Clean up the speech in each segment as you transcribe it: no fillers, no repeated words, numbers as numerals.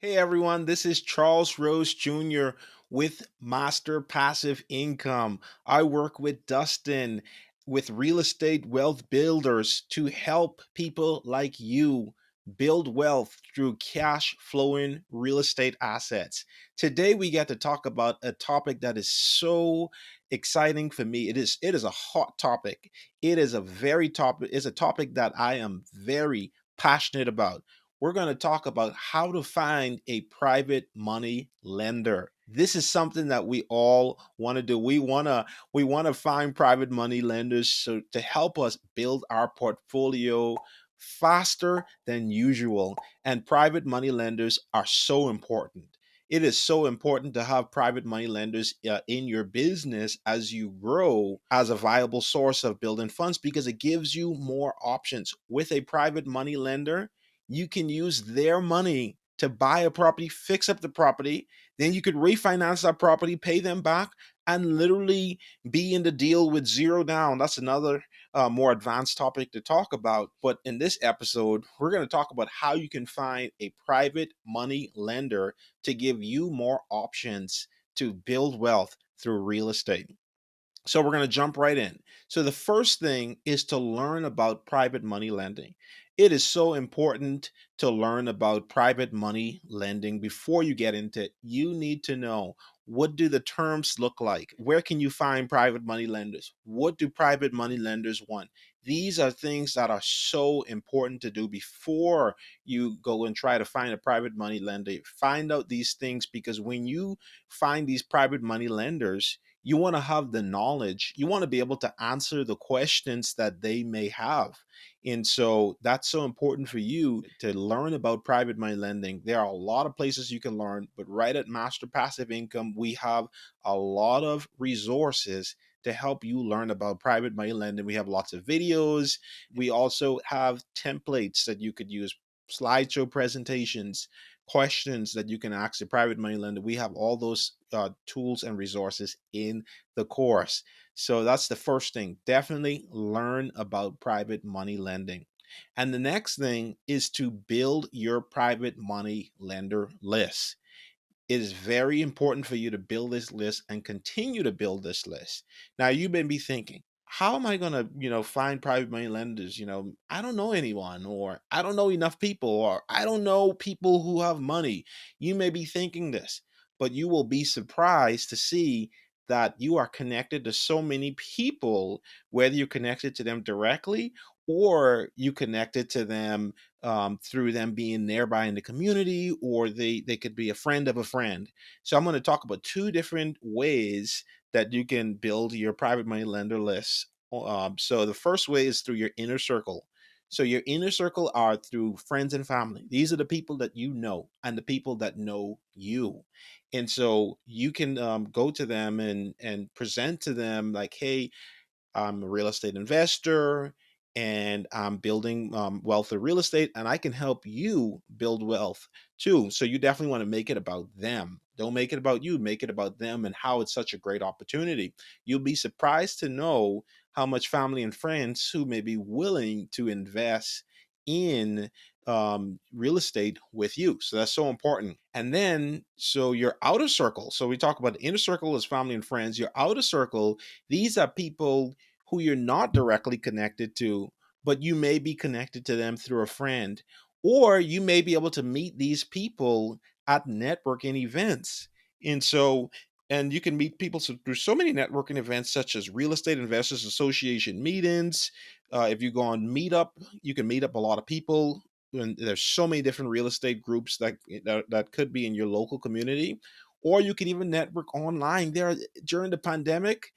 Hey everyone, this is Charles Rose Jr. with Master Passive Income. I work with Dustin with real estate wealth builders to help people like you build wealth through cash flowing real estate assets. Today we get to talk about a topic that is so exciting for me. It is a hot topic. It's a topic that I am very passionate about. We're going to talk about how to find a private money lender. This is something that we all want to do. We want to find private money lenders so to help us build our portfolio faster than usual. And private money lenders are so important. It is so important to have private money lenders in your business as you grow as a viable source of building funds because it gives you more options. With a private money lender, you can use their money to buy a property, fix up the property, then you could refinance that property, pay them back, and literally be in the deal with zero down. That's another more advanced topic to talk about. But in this episode, we're going to talk about how you can find a private money lender to give you more options to build wealth through real estate. So we're going to jump right in. So the first thing is to learn about private money lending. It is so important to learn about private money lending before you get into it. You need to know, what do the terms look like? Where can you find private money lenders? What do private money lenders want? These are things that are so important to do before you go and try to find a private money lender. Find out these things because when you find these private money lenders, you want to have the knowledge. You want to be able to answer the questions that they may have. And so that's so important for you to learn about private money lending. There are a lot of places you can learn, but right at Master Passive Income, we have a lot of resources to help you learn about private money lending. We have lots of videos. We also have templates that you could use, slideshow presentations, questions that you can ask a private money lender. We have all those tools and resources in the course. So that's the first thing. Definitely learn about private money lending. And the next thing is to build your private money lender list. It is very important for you to build this list and continue to build this list. Now, you may be thinking, how am I going to, find private money lenders? I don't know anyone, or I don't know enough people, or I don't know people who have money. You may be thinking this, but you will be surprised to see that you are connected to so many people, whether you're connected to them directly or you connected to them through them being nearby in the community, or they could be a friend of a friend. So I'm going to talk about two different ways that you can build your private money lender list. So the first way is through your inner circle. So your inner circle are through friends and family. These are the people that you know and the people that know you. And so you can go to them and present to them like, hey, I'm a real estate investor and I'm building wealth through real estate, and I can help you build wealth too. So you definitely want to make it about them. Don't make it about you, make it about them and how it's such a great opportunity. You'll be surprised to know how much family and friends who may be willing to invest in real estate with you. So that's so important. And then, so your outer circle. So we talk about the inner circle is family and friends. Your outer circle, these are people who you're not directly connected to, but you may be connected to them through a friend, or you may be able to meet these people at networking events. And so, and you can meet people through so many networking events, such as Real Estate Investors Association meetings. If you go on Meetup, you can meet up a lot of people. And there's so many different real estate groups that could be in your local community, or you can even network online. During the pandemic,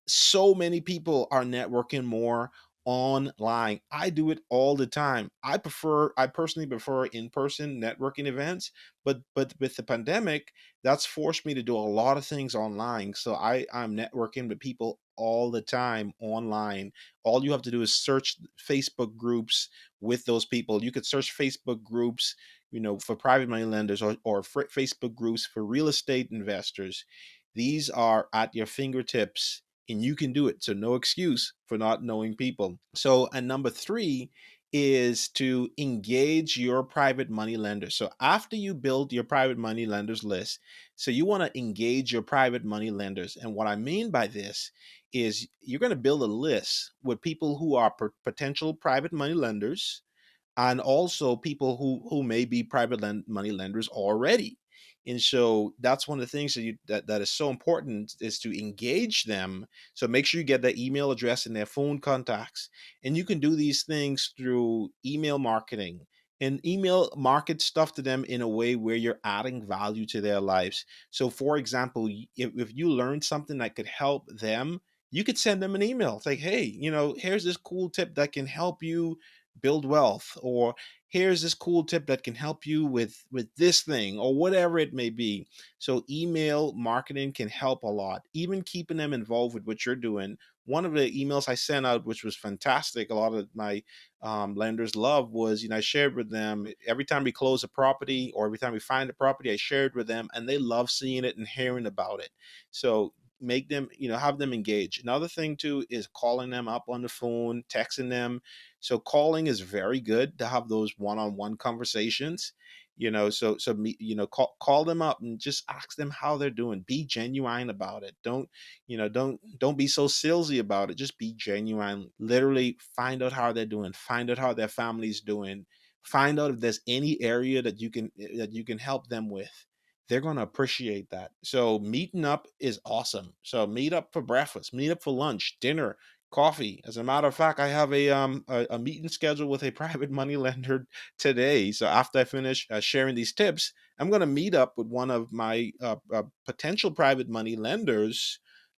so many people are networking more online. I do it all the time. I personally prefer in-person networking events, but with the pandemic, that's forced me to do a lot of things online. So I'm networking with people all the time online. All you have to do is search Facebook groups with those people. You could search Facebook groups, for private money lenders, or Facebook groups for real estate investors. These are at your fingertips and you can do it. So no excuse for not knowing people. So, and number three is to engage your private money lender. So after you build your private money lenders list, so you want to engage your private money lenders. And what I mean by this is you're going to build a list with people who are potential private money lenders, and also people who may be private money lenders already. And so that's one of the things that is so important, is to engage them. So make sure you get their email address and their phone contacts, and you can do these things through email marketing, and email market stuff to them in a way where you're adding value to their lives. So for example, if you learn something that could help them, you could send them an email. It's like, hey, here's this cool tip that can help you build wealth, or here's this cool tip that can help you with this thing, or whatever it may be. So email marketing can help a lot, even keeping them involved with what you're doing. One of the emails I sent out, which was fantastic, a lot of my lenders love, was, I shared with them every time we close a property or every time we find a property, I shared with them, and they love seeing it and hearing about it. So make them, have them engage. Another thing too is calling them up on the phone, texting them. So calling is very good to have those one-on-one conversations. Call them up and just ask them how they're doing. Be genuine about it. Don't be so salesy about it. Just be genuine. Literally find out how they're doing. Find out how their family's doing. Find out if there's any area that you can help them with. They're going to appreciate that. So meeting up is awesome. So meet up for breakfast, meet up for lunch, dinner, coffee. As a matter of fact, I have a meeting scheduled with a private money lender today. So after I finish sharing these tips, I'm going to meet up with one of my potential private money lenders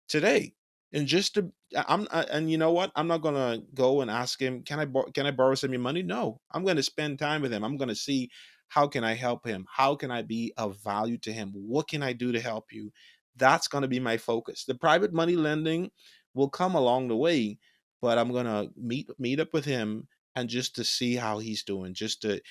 today. And just to and you know what? I'm not going to go and ask him, can I borrow some of your money? No, I'm going to spend time with him. I'm going to see, how can I help him? How can I be of value to him? What can I do to help you? That's going to be my focus. The private money lending will come along the way, but I'm gonna meet up with him, and just to see how he's doing, just to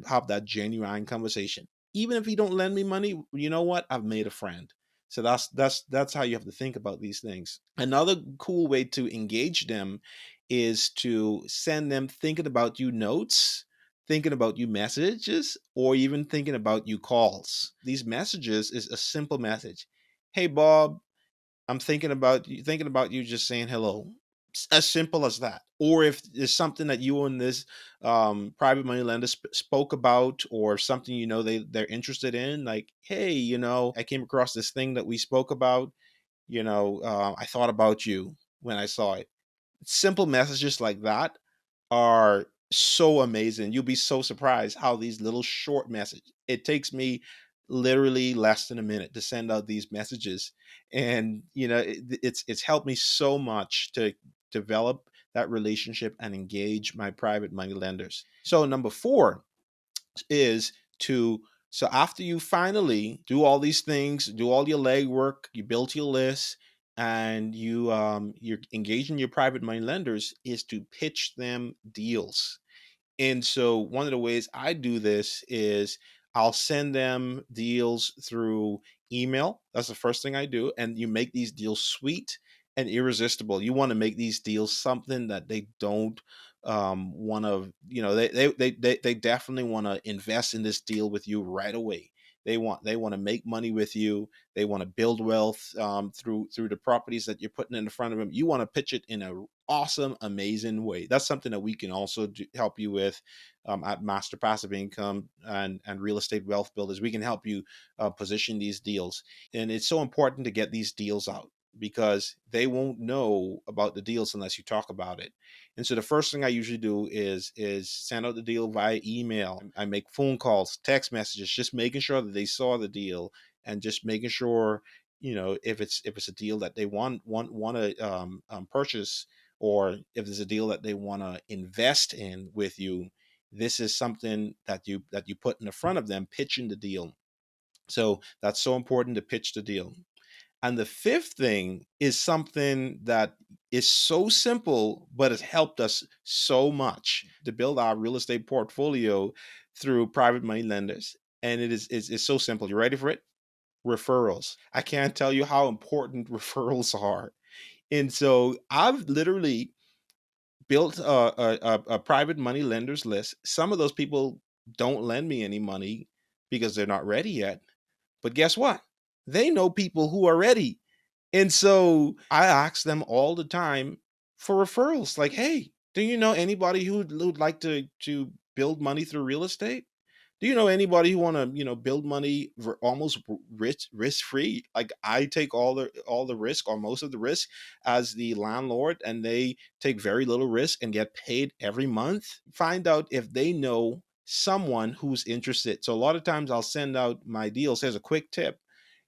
have that genuine conversation. Even if he don't lend me money, you know what? I've made a friend. So that's how you have to think about these things. Another cool way to engage them is to send them thinking about you notes, thinking about you messages, or even thinking about you calls. These messages is a simple message. Hey Bob, I'm thinking about you just saying hello. As simple as that. Or if there's something that you and this private money lender spoke about, or something they're interested in, like, hey, I came across this thing that we spoke about. I thought about you when I saw it. Simple messages like that are so amazing. You'll be so surprised how these little short messages. It takes me literally less than a minute to send out these messages, and it's helped me so much to develop that relationship and engage my private money lenders. So number 4 is to so after you finally do all these things, do all your legwork, you build your list, and you're engaging your private money lenders, is to pitch them deals. And so one of the ways I do this is I'll send them deals through email. That's the first thing I do. And you make these deals sweet and irresistible. You want to make these deals something that they don't want to, they definitely want to invest in this deal with you right away. They want to make money with you. They want to build wealth through the properties that you're putting in front of them. You want to pitch it in a awesome, amazing way. That's something that we can also help you with at Master Passive Income and Real Estate Wealth Builders. We can help you position these deals. And it's so important to get these deals out, because they won't know about the deals unless you talk about it. And so the first thing I usually do is send out the deal via email. I make phone calls, text messages, just making sure that they saw the deal, and just making sure, if it's a deal that they want to purchase, or if there's a deal that they want to invest in with you. This is something that you put in the front of them, pitching the deal. So that's so important, to pitch the deal. And the fifth thing is something that is so simple, but has helped us so much to build our real estate portfolio through private money lenders. And it's so simple. You ready for it? Referrals. I can't tell you how important referrals are. And so I've literally built a private money lenders list. Some of those people don't lend me any money because they're not ready yet. But guess what? They know people who are ready. And so I ask them all the time for referrals. Like, hey, do you know anybody who'd like to build money through real estate? Do you know anybody who want to, build money almost risk free? Like I take all the risk or most of the risk as the landlord, and they take very little risk and get paid every month. Find out if they know someone who's interested. So a lot of times I'll send out my deals. Here's a quick tip: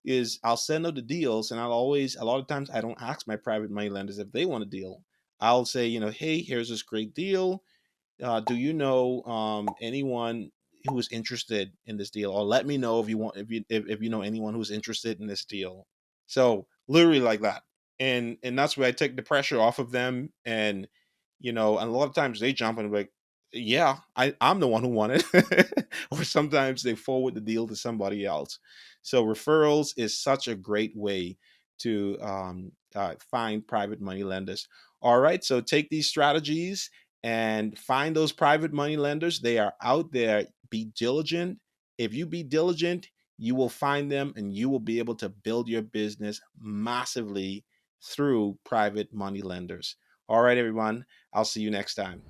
is I'll send out the deals, and I'll always, a lot of times I don't ask my private money lenders if they want a deal. I'll say, hey, here's this great deal. Do you know anyone who is interested in this deal? Or let me know if you want, if you know anyone who's interested in this deal. So literally like that. And that's where I take the pressure off of them. And a lot of times they jump and be like, yeah, I'm the one who won it. Or sometimes they forward the deal to somebody else. So referrals is such a great way to find private money lenders. All right, so take these strategies and find those private money lenders. They are out there. Be diligent. If you be diligent, you will find them, and you will be able to build your business massively through private money lenders. All right, everyone. I'll see you next time.